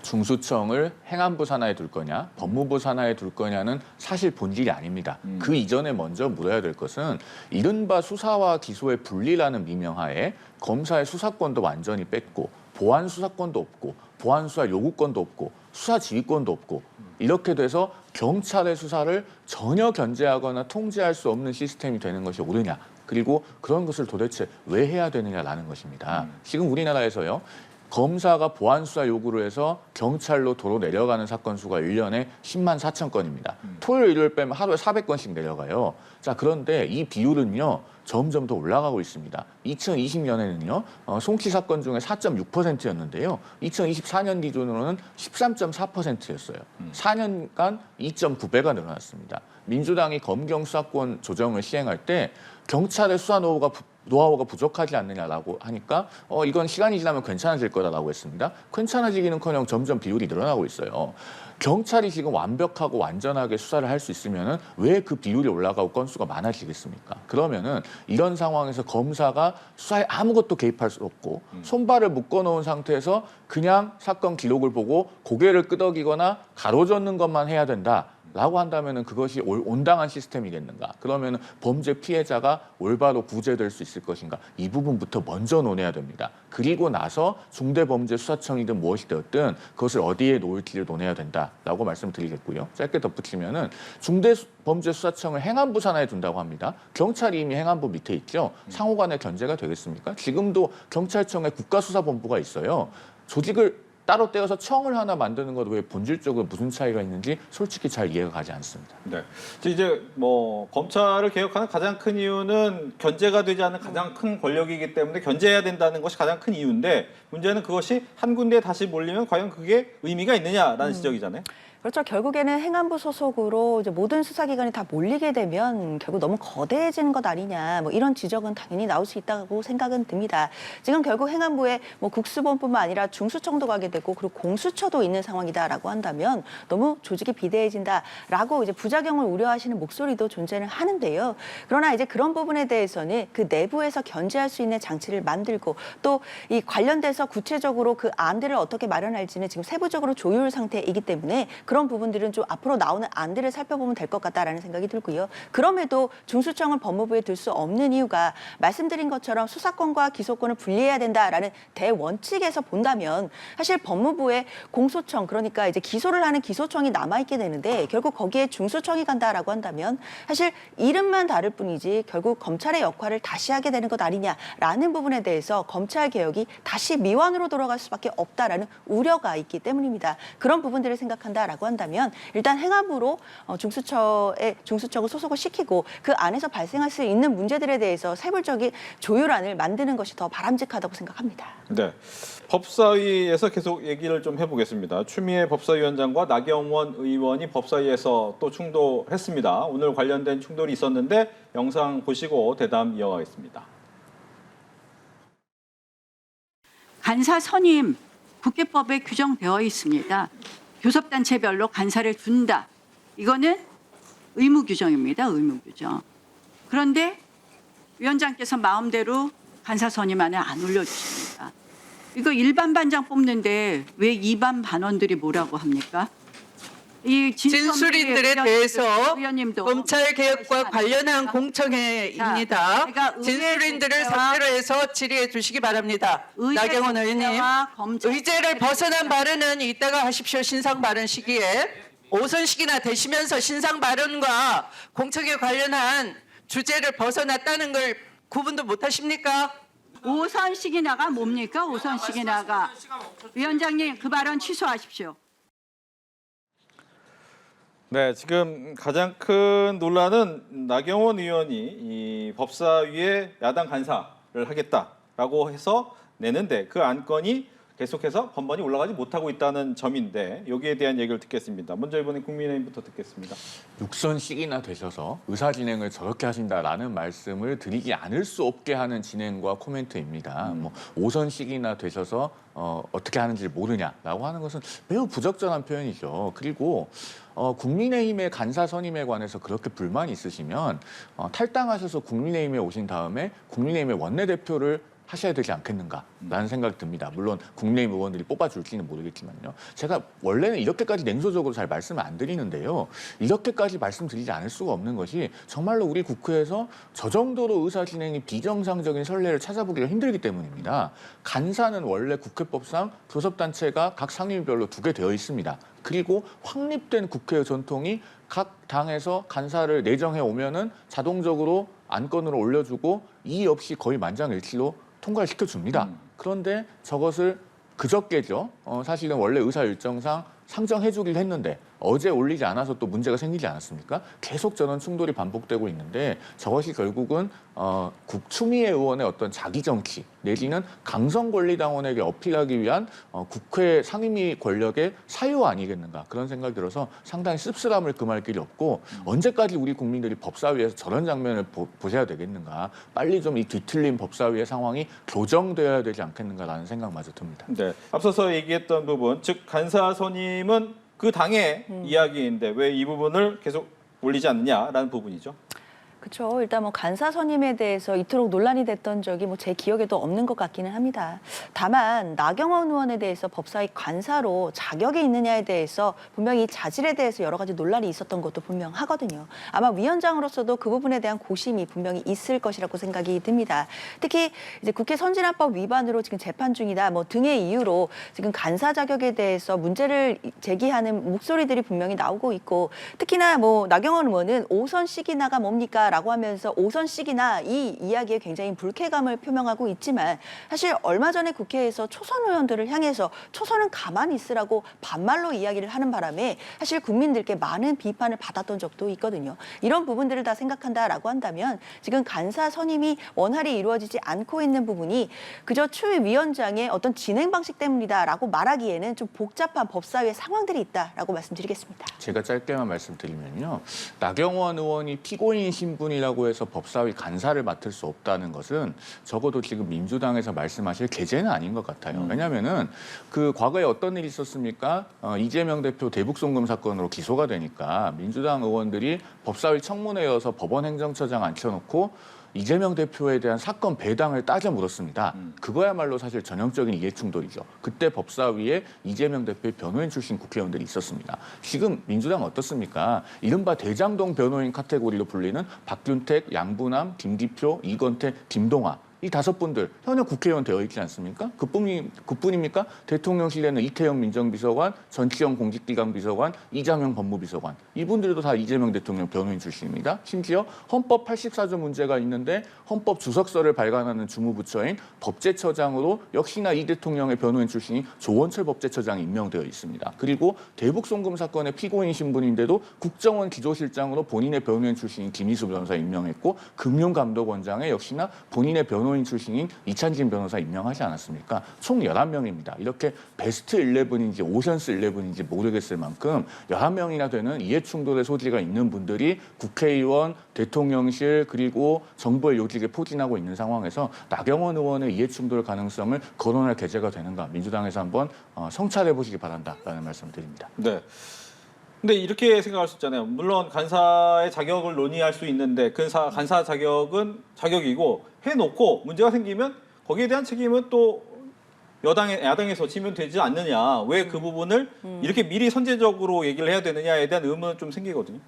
Speaker 2: 중수청을 행안부 산하에 둘 거냐, 법무부 산하에 둘 거냐는 사실 본질이 아닙니다. 그 이전에 먼저 물어야 될 것은 이른바 수사와 기소의 분리라는 미명하에 검사의 수사권도 완전히 뺐고 보안 수사권도 없고 보안 수사 요구권도 없고 수사 지휘권도 없고 이렇게 돼서 경찰의 수사를 전혀 견제하거나 통제할 수 없는 시스템이 되는 것이 옳으냐. 그리고 그런 것을 도대체 왜 해야 되느냐라는 것입니다. 지금 우리나라에서요. 검사가 보안 수사 요구를 해서 경찰로 도로 내려가는 사건 수가 1년에 10만 4천 건입니다. 토요일, 일요일 빼면 하루에 400건씩 내려가요. 자, 그런데 이 비율은요. 점점 더 올라가고 있습니다. 2020년에는요. 송치 사건 중에 4.6%였는데요. 2024년 기준으로는 13.4%였어요. 4년간 2.9배가 늘어났습니다. 민주당이 검경 수사권 조정을 시행할 때 경찰의 수사 노하우가 부족하지 않느냐라고 하니까 이건 시간이 지나면 괜찮아질 거다라고 했습니다. 괜찮아지기는커녕 점점 비율이 늘어나고 있어요. 경찰이 지금 완벽하고 완전하게 수사를 할 수 있으면은 왜 그 비율이 올라가고 건수가 많아지겠습니까? 그러면은 이런 상황에서 검사가 수사에 아무것도 개입할 수 없고 손발을 묶어놓은 상태에서 그냥 사건 기록을 보고 고개를 끄덕이거나 가로젓는 것만 해야 된다라고 한다면은 그것이 온당한 시스템이겠는가? 그러면은 범죄 피해자가 올바로 구제될 수 있을 것인가? 이 부분부터 먼저 논해야 됩니다. 그리고 나서 중대범죄수사청이든 무엇이 되었든 그것을 어디에 놓을지를 논해야 된다라고 말씀드리겠고요. 짧게 덧붙이면은 중대범죄수사청을 행안부 산하에 둔다고 합니다. 경찰이 이미 행안부 밑에 있죠. 상호간의 견제가 되겠습니까? 지금도 경찰청에 국가수사본부가 있어요. 조직을 따로 떼어서 청을 하나 만드는 것도 왜 본질적으로 무슨 차이가 있는지 솔직히 잘 이해가 가지 않습니다.
Speaker 1: 네. 이제 뭐 검찰을 개혁하는 가장 큰 이유는 견제가 되지 않는 가장 큰 권력이기 때문에 견제해야 된다는 것이 가장 큰 이유인데 문제는 그것이 한 군데에 다시 몰리면 과연 그게 의미가 있느냐라는 지적이잖아요.
Speaker 3: 그렇죠. 결국에는 행안부 소속으로 이제 모든 수사기관이 다 몰리게 되면 결국 너무 거대해지는 것 아니냐, 뭐 이런 지적은 당연히 나올 수 있다고 생각은 듭니다. 지금 결국 행안부에 뭐 국수본뿐만 아니라 중수청도 가게 되고 그리고 공수처도 있는 상황이다라고 한다면 너무 조직이 비대해진다라고 이제 부작용을 우려하시는 목소리도 존재를 하는데요. 그러나 이제 그런 부분에 대해서는 그 내부에서 견제할 수 있는 장치를 만들고 또 이 관련돼서 구체적으로 그 안들을 어떻게 마련할지는 지금 세부적으로 조율 상태이기 때문에 그런 부분들은 좀 앞으로 나오는 안들을 살펴보면 될 것 같다라는 생각이 들고요. 그럼에도 중수청을 법무부에 둘 수 없는 이유가 말씀드린 것처럼 수사권과 기소권을 분리해야 된다라는 대원칙에서 본다면 사실 법무부의 공소청 그러니까 이제 기소를 하는 기소청이 남아있게 되는데 결국 거기에 중수청이 간다라고 한다면 사실 이름만 다를 뿐이지 결국 검찰의 역할을 다시 하게 되는 것 아니냐라는 부분에 대해서 검찰 개혁이 다시 미완으로 돌아갈 수밖에 없다라는 우려가 있기 때문입니다. 그런 부분들을 생각한다라고 한다면 일단 행안부로 중수청을 소속을 시키고 그 안에서 발생할 수 있는 문제들에 대해서 세부적인 조율안을 만드는 것이 더 바람직하다고 생각합니다.
Speaker 1: 네. 법사위에서 계속 얘기를 좀 해보겠습니다. 추미애 법사위원장과 나경원 의원이 법사위에서 또 충돌했습니다. 오늘 관련된 충돌이 있었는데 영상 보시고 대담 이어가겠습니다.
Speaker 5: 간사 선임 국회법에 규정되어 있습니다. 교섭단체별로 간사를 둔다. 이거는 의무 규정입니다. 의무 규정. 그런데 위원장께서 마음대로 간사 선임안을 안 올려주십니다. 이거 일반 반장 뽑는데 왜 이반 반원들이 뭐라고 합니까? 이
Speaker 6: 진술인들에 대해서
Speaker 5: 의원님도
Speaker 6: 검찰 개혁과 관련한 공청회입니다.
Speaker 5: 제가
Speaker 6: 진술인들을 상대로 해서 질의해 주시기 바랍니다. 나경원 의원님, 의제를 벗어난 발언은 이따가 하십시오. 신상 발언 시기에 5선식이나 되시면서 신상 발언과 공청회 관련한 주제를 벗어났다는 걸 구분도 못 하십니까?
Speaker 5: 5선식이나가 뭡니까? 5선식이나가. 위원장님 그 발언 취소하십시오.
Speaker 1: 네, 지금 가장 큰 논란은 나경원 의원이 이 법사위에 야당 간사를 하겠다라고 해서 내는데 그 안건이 계속해서 번번이 올라가지 못하고 있다는 점인데 여기에 대한 얘기를 듣겠습니다. 먼저 이번에 국민의힘부터 듣겠습니다.
Speaker 2: 6선씩이나 되셔서 의사 진행을 저렇게 하신다라는 말씀을 드리지 않을 수 없게 하는 진행과 코멘트입니다. 뭐 5선씩이나 되셔서 어떻게 하는지 모르냐라고 하는 것은 매우 부적절한 표현이죠. 그리고 국민의힘의 간사 선임에 관해서 그렇게 불만이 있으시면 탈당하셔서 국민의힘에 오신 다음에 국민의힘의 원내대표를 하셔야 되지 않겠는가라는 생각이 듭니다. 물론 국민의힘 의원들이 뽑아줄지는 모르겠지만요. 제가 원래는 이렇게까지 냉소적으로 잘 말씀을 안 드리는데요. 이렇게까지 말씀드리지 않을 수가 없는 것이 정말로 우리 국회에서 저 정도로 의사 진행이 비정상적인 선례를 찾아보기가 힘들기 때문입니다. 간사는 원래 국회법상 교섭단체가 각 상임위별로 2개 되어 있습니다. 그리고 확립된 국회의 전통이 각 당에서 간사를 내정해 오면은 자동적으로 안건으로 올려주고 이의 없이 거의 만장일치로 통과를 시켜줍니다. 그런데 저것을 그저께죠. 사실은 원래 의사 일정상 상정해주기로 했는데 어제 올리지 않아서 또 문제가 생기지 않았습니까? 계속 저는 충돌이 반복되고 있는데 저것이 결국은 추미애 의원의 어떤 자기 정치 내지는 강성권리당원에게 어필하기 위한 국회 상임위 권력의 사유 아니겠는가 그런 생각이 들어서 상당히 씁쓸함을 금할 길이 없고 언제까지 우리 국민들이 법사위에서 저런 장면을 보셔야 되겠는가 빨리 좀 이 뒤틀린 법사위의 상황이 교정되어야 되지 않겠는가라는 생각마저 듭니다.
Speaker 1: 네, 앞서서 얘기했던 부분, 즉 간사 선임은 그 당의 이야기인데 왜 이 부분을 계속 올리지 않느냐라는 부분이죠.
Speaker 3: 그렇죠. 일단 뭐 간사 선임에 대해서 이토록 논란이 됐던 적이 뭐 제 기억에도 없는 것 같기는 합니다. 다만 나경원 의원에 대해서 법사위 간사로 자격이 있느냐에 대해서 분명히 이 자질에 대해서 여러 가지 논란이 있었던 것도 분명하거든요. 아마 위원장으로서도 그 부분에 대한 고심이 분명히 있을 것이라고 생각이 듭니다. 특히 이제 국회 선진화법 위반으로 지금 재판 중이다 뭐 등의 이유로 지금 간사 자격에 대해서 문제를 제기하는 목소리들이 분명히 나오고 있고 특히나 뭐 나경원 의원은 5선씩이나가 뭡니까? 라고 하면서 5선씩이나 이 이야기에 굉장히 불쾌감을 표명하고 있지만 사실 얼마 전에 국회에서 초선 의원들을 향해서 초선은 가만히 있으라고 반말로 이야기를 하는 바람에 사실 국민들께 많은 비판을 받았던 적도 있거든요. 이런 부분들을 다 생각한다라고 한다면 지금 간사 선임이 원활히 이루어지지 않고 있는 부분이 그저 추위 위원장의 어떤 진행 방식 때문이다라고 말하기에는 좀 복잡한 법사위의 상황들이 있다라고 말씀드리겠습니다.
Speaker 2: 제가 짧게만 말씀드리면요. 나경원 의원이 피고인 신분이라고 해서 법사위 간사를 맡을 수 없다는 것은 적어도 지금 민주당에서 말씀하실 계제는 아닌 것 같아요. 왜냐하면은 그 과거에 어떤 일이 있었습니까? 이재명 대표 대북송금 사건으로 기소가 되니까 민주당 의원들이 법사위 청문회여서 법원 행정처장 앉혀놓고 이재명 대표에 대한 사건 배당을 따져 물었습니다. 그거야말로 사실 전형적인 이해충돌이죠. 그때 법사위에 이재명 대표의 변호인 출신 국회의원들이 있었습니다. 지금 민주당은 어떻습니까? 이른바 대장동 변호인 카테고리로 불리는 박균택, 양부남, 김기표, 이건택, 김동아 이 5분들 현역 국회의원 되어 있지 않습니까? 그뿐입니까? 대통령실에는 이태영 민정비서관, 전치영 공직기강 비서관, 이장영 법무비서관 이분들도 다 이재명 대통령 변호인 출신입니다. 심지어 헌법 84조 문제가 있는데 헌법 주석서를 발간하는 주무부처인 법제처장으로 역시나 이 대통령의 변호인 출신이 조원철 법제처장이 임명되어 있습니다. 그리고 대북송금 사건의 피고인 신분인데도 국정원 기조실장으로 본인의 변호인 출신인 김희수 변호사 임명했고 금융감독원장에 역시나 본인의 변호인 출신인 이찬진 변호사 임명하지 않았습니까? 총 11명입니다. 이렇게 베스트 11인지 오션스 11인지 모르겠을 만큼 11명이나 되는 이해충돌의 소지가 있는 분들이 국회의원, 대통령실 그리고 정부의 요직에 포진하고 있는 상황에서 나경원 의원의 이해충돌 가능성을 거론할 계제가 되는가 민주당에서 한번 성찰해 보시기 바란다라는 말씀을 드립니다.
Speaker 1: 네. 근데 이렇게 생각할 수 있잖아요. 물론 간사의 자격을 논의할 수 있는데 그 간사 자격은 자격이고 해놓고 문제가 생기면 거기에 대한 책임은 또 야당에서 지면 되지 않느냐. 왜 그 부분을 이렇게 미리 선제적으로 얘기를 해야 되느냐에 대한 의문은 좀 생기거든요.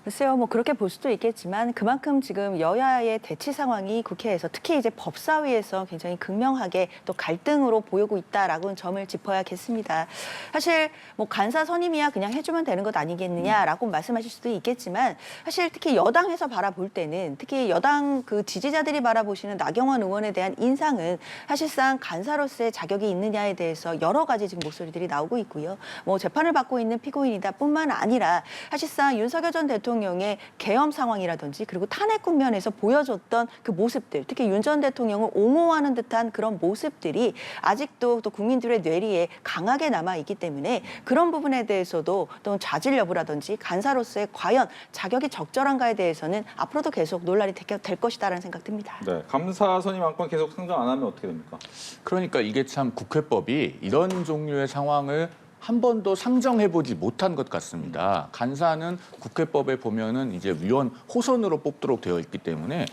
Speaker 3: 글쎄요, 뭐 그렇게 볼 수도 있겠지만 그만큼 지금 여야의 대치 상황이 국회에서 특히 이제 법사위에서 굉장히 극명하게 또 갈등으로 보이고 있다라고는 점을 짚어야겠습니다. 사실 뭐 간사 선임이야 그냥 해주면 되는 것 아니겠느냐라고 말씀하실 수도 있겠지만 사실 특히 여당에서 바라볼 때는 특히 여당 그 지지자들이 바라보시는 나경원 의원에 대한 인상은 사실상 간사로서의 자격이 있느냐에 대해서 여러 가지 지금 목소리들이 나오고 있고요. 뭐 재판을 받고 있는 피고인이다 뿐만 아니라 사실상 윤석열 전 대통령의 계엄 상황이라든지 그리고 탄핵 국면에서 보여줬던 그 모습들, 특히 윤 전 대통령을 옹호하는 듯한 그런 모습들이 아직도 또 국민들의 뇌리에 강하게 남아 있기 때문에 그런 부분에 대해서도 또 자질 여부라든지 간사로서의 과연 자격이 적절한가에 대해서는 앞으로도 계속 논란이 될 것이다라는 생각 듭니다.
Speaker 1: 네, 감사 선임 안건 계속 상정 안 하면 어떻게 됩니까?
Speaker 2: 그러니까 이게 참 국회법이 이런 종류의 상황을 한 번도 상정해보지 못한 것 같습니다. 간사는 국회법에 보면은 이제 위원 호선으로 뽑도록 되어 있기 때문에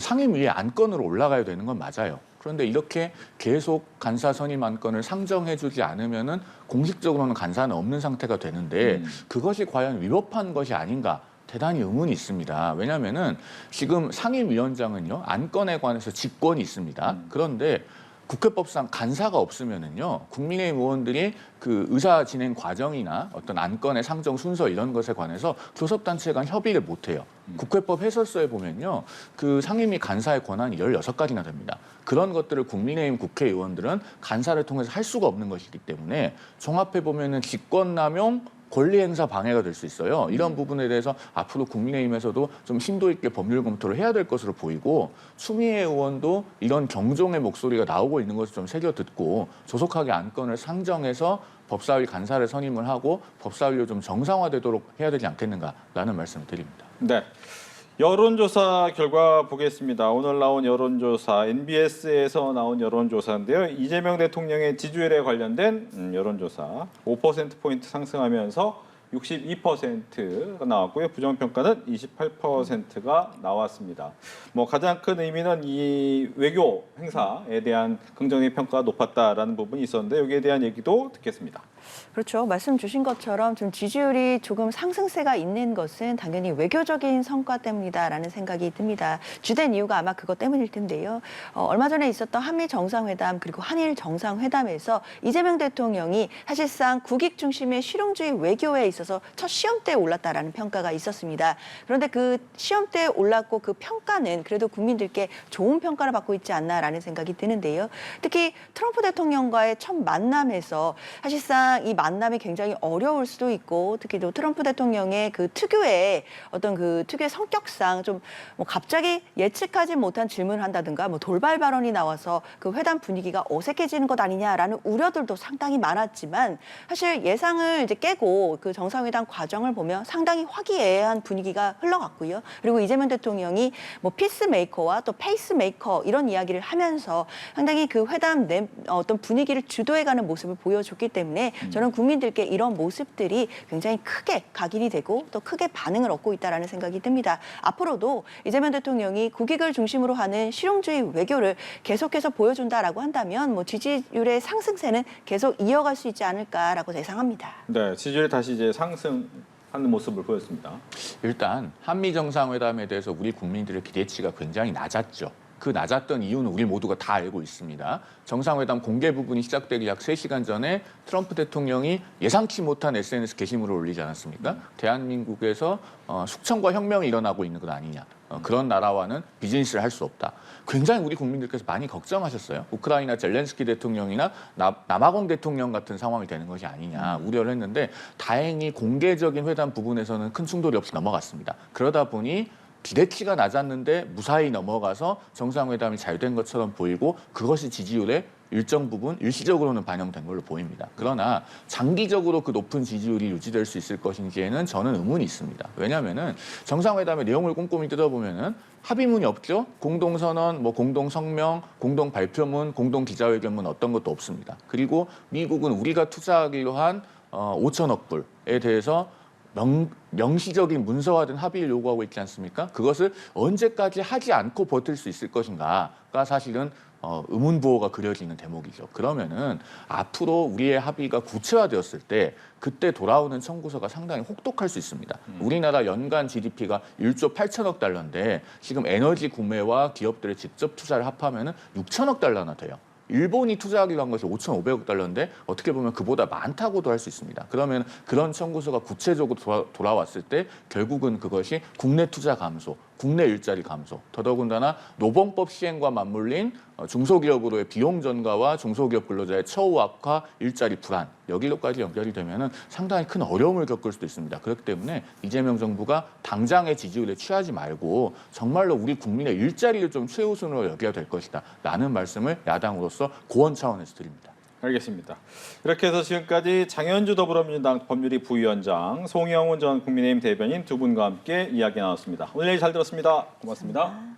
Speaker 2: 상임위에 안건으로 올라가야 되는 건 맞아요. 그런데 이렇게 계속 간사 선임 안건을 상정해주지 않으면은 공식적으로는 간사는 없는 상태가 되는데 그것이 과연 위법한 것이 아닌가? 대단히 의문이 있습니다. 왜냐하면은 지금 상임위원장은요 안건에 관해서 직권이 있습니다. 그런데 국회법상 간사가 없으면은요 국민의힘 의원들이 그 의사 진행 과정이나 어떤 안건의 상정 순서 이런 것에 관해서 교섭단체 간 협의를 못 해요. 국회법 해설서에 보면요 그 상임위 간사의 권한이 16가지나 됩니다. 그런 것들을 국민의힘 국회의원들은 간사를 통해서 할 수가 없는 것이기 때문에 종합해 보면은 직권남용 권리행사 방해가 될 수 있어요. 이런 부분에 대해서 앞으로 국민의힘에서도 좀 심도 있게 법률 검토를 해야 될 것으로 보이고 추미애 의원도 이런 경종의 목소리가 나오고 있는 것을 좀 새겨 듣고 조속하게 안건을 상정해서 법사위 간사를 선임을 하고 법사위로 좀 정상화되도록 해야 되지 않겠는가라는 말씀을 드립니다.
Speaker 1: 네. 여론조사 결과 보겠습니다. 오늘 나온 여론조사, NBS에서 나온 여론조사인데요. 이재명 대통령의 지지율에 관련된 여론조사 5%포인트 상승하면서 62%가 나왔고요. 부정평가는 28%가 나왔습니다. 뭐 가장 큰 의미는 이 외교 행사에 대한 긍정의 평가가 높았다라는 부분이 있었는데 여기에 대한 얘기도 듣겠습니다.
Speaker 3: 그렇죠. 말씀 주신 것처럼 좀 지지율이 조금 상승세가 있는 것은 당연히 외교적인 성과 때문이다라는 생각이 듭니다. 주된 이유가 아마 그것 때문일 텐데요. 얼마 전에 있었던 한미 정상회담 그리고 한일 정상회담에서 이재명 대통령이 사실상 국익 중심의 실용주의 외교에 있어서 첫 시험대에 올랐다라는 평가가 있었습니다. 그런데 그 시험대에 올랐고 그 평가는 그래도 국민들께 좋은 평가를 받고 있지 않나라는 생각이 드는데요. 특히 트럼프 대통령과의 첫 만남에서 사실상 이 만남이 굉장히 어려울 수도 있고 특히 또 트럼프 대통령의 그 특유의 어떤 그 특유의 성격상 좀 뭐 갑자기 예측하지 못한 질문을 한다든가 뭐 돌발 발언이 나와서 그 회담 분위기가 어색해지는 것 아니냐라는 우려들도 상당히 많았지만 사실 예상을 이제 깨고 그 정상회담 과정을 보면 상당히 화기애애한 분위기가 흘러갔고요. 그리고 이재명 대통령이 뭐 피스메이커와 또 페이스메이커 이런 이야기를 하면서 상당히 그 회담 어떤 분위기를 주도해가는 모습을 보여줬기 때문에 저는 국민들께 이런 모습들이 굉장히 크게 각인이 되고 또 크게 반응을 얻고 있다라는 생각이 듭니다. 앞으로도 이재명 대통령이 국익을 중심으로 하는 실용주의 외교를 계속해서 보여준다라고 한다면 뭐 지지율의 상승세는 계속 이어갈 수 있지 않을까라고 예상합니다.
Speaker 1: 네, 지지율이 다시 이제 상승하는 모습을 보였습니다.
Speaker 2: 일단 한미 정상회담에 대해서 우리 국민들의 기대치가 굉장히 낮았죠. 그 낮았던 이유는 우리 모두가 다 알고 있습니다. 정상회담 공개 부분이 시작되기 약 3시간 전에 트럼프 대통령이 예상치 못한 SNS 게시물을 올리지 않았습니까? 대한민국에서 숙청과 혁명이 일어나고 있는 것 아니냐. 그런 나라와는 비즈니스를 할 수 없다. 굉장히 우리 국민들께서 많이 걱정하셨어요. 우크라이나 젤렌스키 대통령이나 남아공 대통령 같은 상황이 되는 것이 아니냐 우려를 했는데 다행히 공개적인 회담 부분에서는 큰 충돌이 없이 넘어갔습니다. 그러다 보니 기대치가 낮았는데 무사히 넘어가서 정상회담이 잘 된 것처럼 보이고 그것이 지지율에 일정 부분 일시적으로는 반영된 걸로 보입니다. 그러나 장기적으로 그 높은 지지율이 유지될 수 있을 것인지에는 저는 의문이 있습니다. 왜냐하면은 정상회담의 내용을 꼼꼼히 뜯어보면은 합의문이 없죠. 공동선언, 뭐 공동성명, 공동발표문, 공동기자회견문 어떤 것도 없습니다. 그리고 미국은 우리가 투자하기로 한 5천억 불에 대해서 명시적인 문서화된 합의를 요구하고 있지 않습니까? 그것을 언제까지 하지 않고 버틸 수 있을 것인가가 사실은 의문부호가 그려지는 대목이죠. 그러면은 앞으로 우리의 합의가 구체화되었을 때 그때 돌아오는 청구서가 상당히 혹독할 수 있습니다. 우리나라 연간 GDP가 1조 8천억 달러인데 지금 에너지 구매와 기업들의 직접 투자를 합하면은 6천억 달러나 돼요. 일본이 투자하기로 한 것이 5,500억 달러인데 어떻게 보면 그보다 많다고도 할 수 있습니다. 그러면 그런 청구서가 구체적으로 돌아왔을 때 결국은 그것이 국내 투자 감소, 국내 일자리 감소, 더더군다나 노봉법 시행과 맞물린 중소기업으로의 비용 전가와 중소기업 근로자의 처우 악화, 일자리 불안 여기로까지 연결이 되면은 상당히 큰 어려움을 겪을 수도 있습니다. 그렇기 때문에 이재명 정부가 당장의 지지율에 취하지 말고 정말로 우리 국민의 일자리를 좀 최우선으로 여겨야 될 것이다 라는 말씀을 야당으로서 고언 차원에서 드립니다.
Speaker 1: 알겠습니다. 이렇게 해서 지금까지 장현주 더불어민주당 법률위 부위원장, 송영훈 전 국민의힘 대변인 두 분과 함께 이야기 나눴습니다. 오늘 얘기 잘 들었습니다. 고맙습니다.